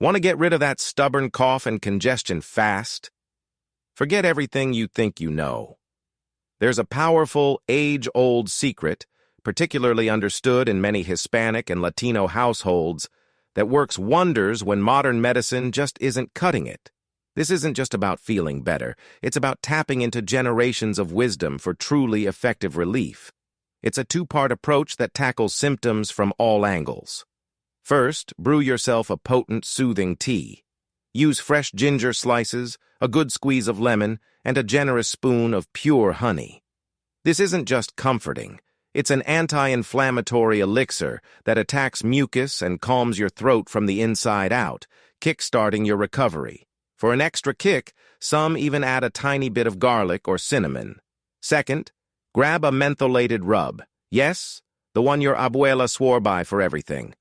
Want to get rid of that stubborn cough and congestion fast? Forget everything you think you know. There's a powerful, age-old secret, particularly understood in many Hispanic and Latino households, that works wonders when modern medicine just isn't cutting it. This isn't just about feeling better. It's about tapping into generations of wisdom for truly effective relief. It's a two-part approach that tackles symptoms from all angles. First, brew yourself a potent, soothing tea. Use fresh ginger slices, a good squeeze of lemon, and a generous spoon of pure honey. This isn't just comforting. It's an anti-inflammatory elixir that attacks mucus and calms your throat from the inside out, kick-starting your recovery. For an extra kick, some even add a tiny bit of garlic or cinnamon. Second, grab a mentholated rub. Yes, the one your abuela swore by for everything.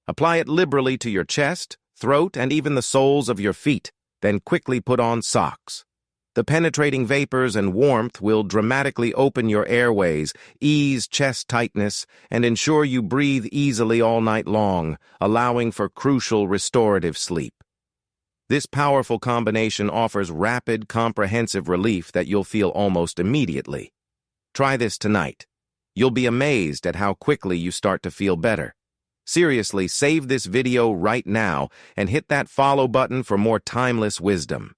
Apply it liberally to your chest, throat, and even the soles of your feet, then quickly put on socks. The penetrating vapors and warmth will dramatically open your airways, ease chest tightness, and ensure you breathe easily all night long, allowing for crucial restorative sleep. This powerful combination offers rapid, comprehensive relief that you'll feel almost immediately. Try this tonight. You'll be amazed at how quickly you start to feel better. Seriously, save this video right now and hit that follow button for more timeless wisdom.